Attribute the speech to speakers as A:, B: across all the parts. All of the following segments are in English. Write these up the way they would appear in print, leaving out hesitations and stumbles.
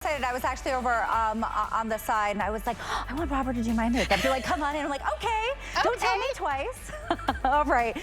A: excited. I was actually over on the side, and I was like, oh, I want Robert to do my makeup. They're like, come on in. I'm like, okay, don't tell me twice. All right.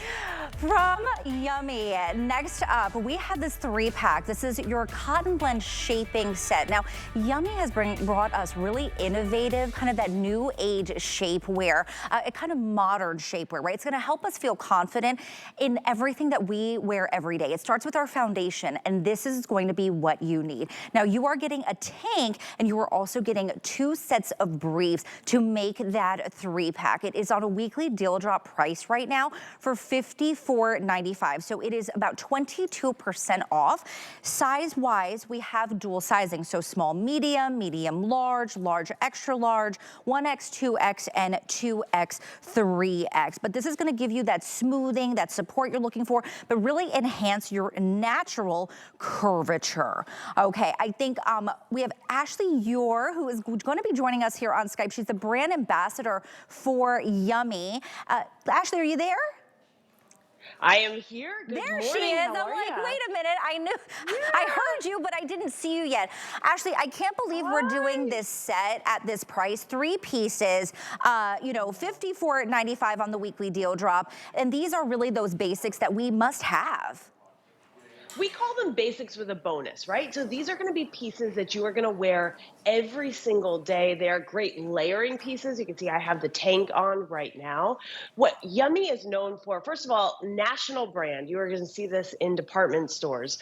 A: From Yummie, next up, we have this 3-pack. This is your Cotton Blend shaping set. Now, Yummie has brought us really innovative, kind of that new age shapewear, a kind of modern shapewear, right? It's gonna help us feel confident in everything that we wear every day. It starts with our foundation, and this is going to be what you need. Now, you are getting a tank, and you are also getting 2 sets of briefs to make that 3-pack. It is on a weekly deal drop price right now for $54.95. So it is about 22% off. Size-wise, we have dual sizing. So small, medium, medium, large, large, extra large, 1X, 2X, and 2X, 3X. But this is gonna give you that smoothing, that support you're looking for, but really enhance your natural curvature. Okay, I think we have Ashley Ure, who is gonna be joining us here on Skype. She's the brand ambassador for Yummie. Ashley, are you there?
B: I am here. Good
A: there
B: morning.
A: she is.
B: How
A: I'm
B: are
A: like,
B: ya?
A: wait a minute. I knew, I heard you, but I didn't see you yet. Ashley, I can't believe we're doing this set at this price. 3 pieces, you know, $54.95 on the weekly deal drop. And these are really those basics that we must have.
B: We call them basics with a bonus, right? So these are going to be pieces that you are going to wear every single day. They're great layering pieces. You can see I have the tank on right now. What Yummie is known for, first of all, national brand. You are going to see this in department stores,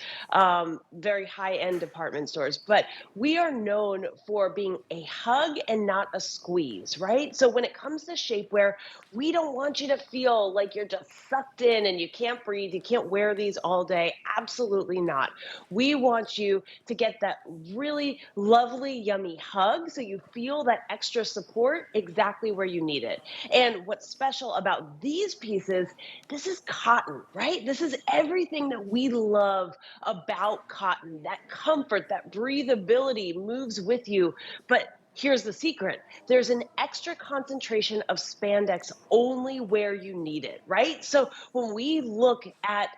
B: very high-end department stores. But we are known for being a hug and not a squeeze, right? So when it comes to shapewear, we don't want you to feel like you're just sucked in and you can't breathe. You can't wear these all day. Absolutely not. We want you to get that really lovely, Yummie hug so you feel that extra support exactly where you need it. And what's special about these pieces, this is cotton, right? This is everything that we love about cotton. That comfort, that breathability moves with you. But here's the secret. There's an extra concentration of spandex only where you need it, right? So when we look at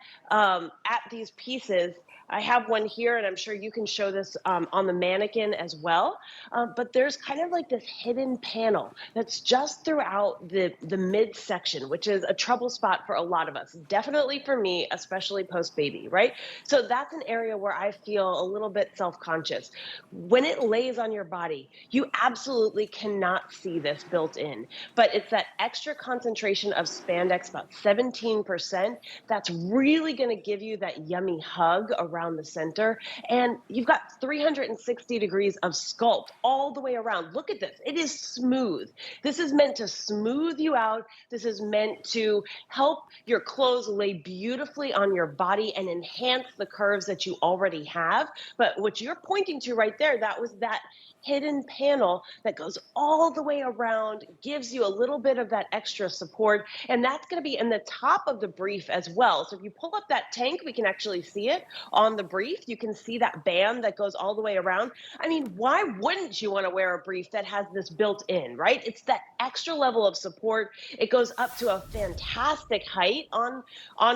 B: these pieces, I have one here, and I'm sure you can show this on the mannequin as well. But there's kind of like this hidden panel that's just throughout the midsection, which is a trouble spot for a lot of us. Definitely for me, especially post-baby, right? So that's an area where I feel a little bit self-conscious. When it lays on your body, you absolutely cannot see this built in, but it's that extra concentration of spandex, about 17%, that's really going to give you that Yummie hug around the center. And you've got 360 degrees of sculpt all the way around. Look at this. It is smooth. This is meant to smooth you out. This is meant to help your clothes lay beautifully on your body and enhance the curves that you already have. But what you're pointing to right there, that was that hidden panel that goes all the way around, gives you a little bit of that extra support. And that's going to be in the top of the brief as well. So if you pull up that tank, we can actually see it on the brief. You can see that band that goes all the way around. I mean, why wouldn't you want to wear a brief that has this built in, right? It's that extra level of support. It goes up to a fantastic height on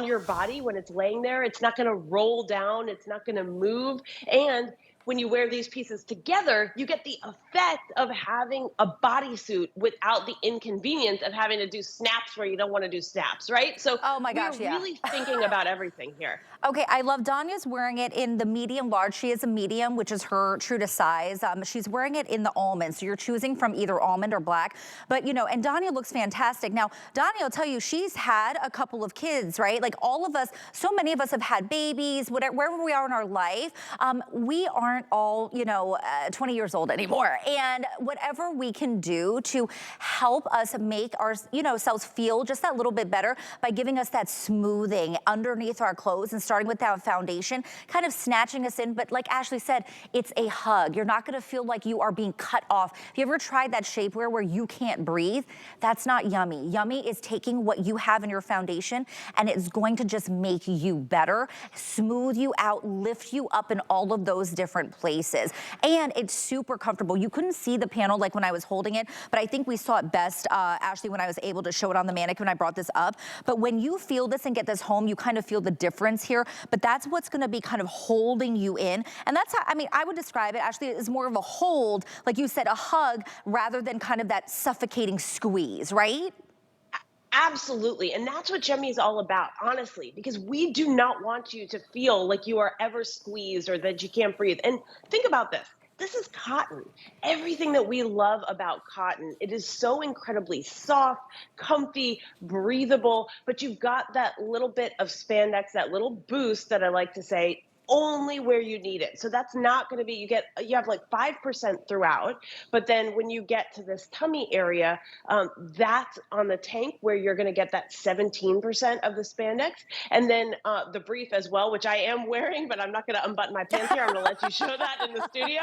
B: your body when it's laying there. It's not going to roll down. It's not going to move. And when you wear these pieces together, you get the effect of having a bodysuit without the inconvenience of having to do snaps where you don't want to do snaps, right? So
A: Oh my gosh,
B: we're really thinking about everything here.
A: Okay, I love Danya's wearing it in the medium large. She is a medium, which is her true to size. She's wearing it in the almond, so you're choosing from either almond or black. But you know, and Danya looks fantastic. Now, Danya will tell you she's had a couple of kids, right? Like all of us, so many of us have had babies, whatever, wherever we are in our life. We aren't all, you know, 20 years old anymore. And whatever we can do to help us make our, you know, selves feel just that little bit better by giving us that smoothing underneath our clothes and starting with that foundation, kind of snatching us in. But like Ashley said, it's a hug. You're not gonna feel like you are being cut off. Have you ever tried that shapewear where you can't breathe? That's not Yummie. Yummie is taking what you have in your foundation and it's going to just make you better, smooth you out, lift you up in all of those different different places. And it's super comfortable. You couldn't see the panel like when I was holding it, but I think we saw it best, Ashley, when I was able to show it on the mannequin when I brought this up. But when you feel this and get this home, you kind of feel the difference here. But that's what's gonna be kind of holding you in. And that's how, I mean, I would describe it, Ashley, as more of a hold, like you said, a hug, rather than kind of that suffocating squeeze, right?
B: Absolutely. And that's what Yummie is all about, honestly, because we do not want you to feel like you are ever squeezed or that you can't breathe. And think about this. This is cotton. Everything that we love about cotton, it is so incredibly soft, comfy, breathable, but you've got that little bit of spandex, that little boost that I like to say, only where you need it. So that's not going to be, you have like 5% throughout, but then when you get to this tummy area, that's on the tank where you're going to get that 17% of the spandex. And then the brief as well, which I am wearing, but I'm not going to unbutton my pants here. I'm going to let you show that in the studio.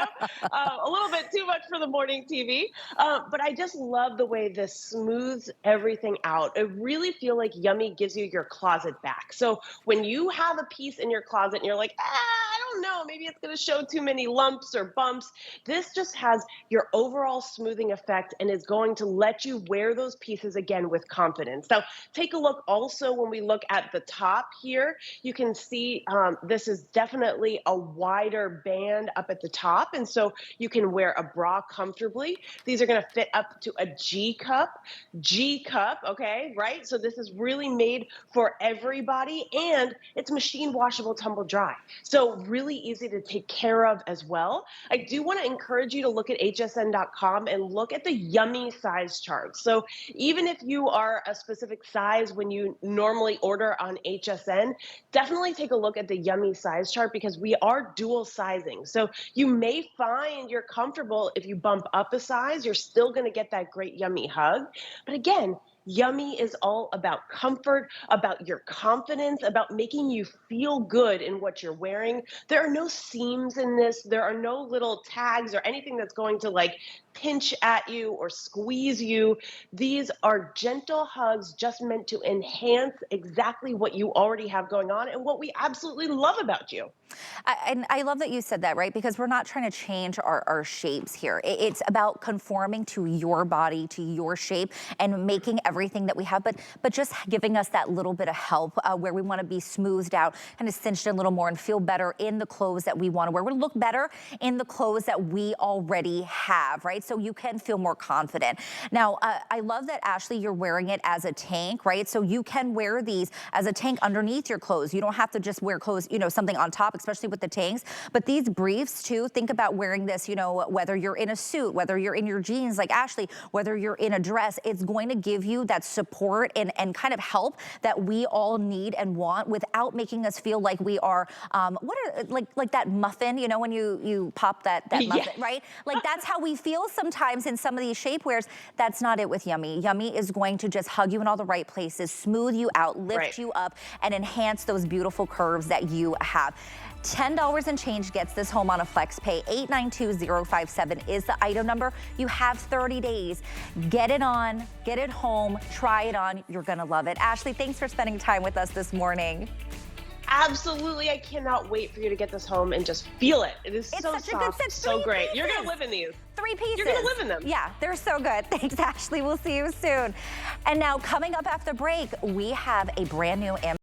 B: A little bit too much for the morning TV. But I just love the way this smooths everything out. I really feel like Yummie gives you your closet back. So when you have a piece in your closet and you're like, I don't know, maybe it's going to show too many lumps or bumps. This just has your overall smoothing effect and is going to let you wear those pieces again with confidence. Now, take a look also when we look at the top here, you can see this is definitely a wider band up at the top. And so you can wear a bra comfortably. These are going to fit up to a G cup, okay, right? So this is really made for everybody, and it's machine washable, tumble dry. So really easy to take care of as well. I do want to encourage you to look at hsn.com and look at the Yummie size chart. So even if you are a specific size when you normally order on HSN, definitely take a look at the Yummie size chart because we are dual sizing. So you may find you're comfortable if you bump up a size, you're still going to get that great Yummie hug. But again, Yummie is all about comfort, about your confidence, about making you feel good in what you're wearing. There are no seams in this. There are no little tags or anything that's going to like pinch at you or squeeze you. These are gentle hugs just meant to enhance exactly what you already have going on and what we absolutely love about you.
A: And I love that you said that, right? Because we're not trying to change our shapes here. It's about conforming to your body, to your shape, and making everything that we have, but just giving us that little bit of help where we want to be smoothed out, kind of cinched in a little more and feel better in the clothes that we want to wear. We look better in the clothes that we already have, right? So you can feel more confident. Now, I love that, Ashley, you're wearing it as a tank, right? So you can wear these as a tank underneath your clothes. You don't have to just wear clothes, you know, something on top, especially with the tanks. But these briefs too, think about wearing this, you know, whether you're in a suit, whether you're in your jeans like Ashley, whether you're in a dress, it's going to give you that support and kind of help that we all need and want without making us feel like we are, like that muffin, you know, when you pop that muffin,
B: Yes.
A: right? Like that's how we feel sometimes in some of these shapewears. That's not it with Yummie. Yummie is going to just hug you in all the right places, smooth you out, lift you up, and enhance those beautiful curves that you have. $10 and change gets this home on a flex pay. 892057 is the item number. You have 30 days. Get it on, get it home, try it on. You're gonna love it. Ashley, thanks for spending time with us this morning.
B: Absolutely. I cannot wait for you to get this home and just feel it. It is so
A: such a
B: soft,
A: good set.
B: so great.
A: Pieces.
B: You're going to live in these.
A: 3 pieces.
B: You're going to live in them.
A: Yeah, they're so good. Thanks, Ashley. We'll see you soon. And now coming up after break, we have a brand new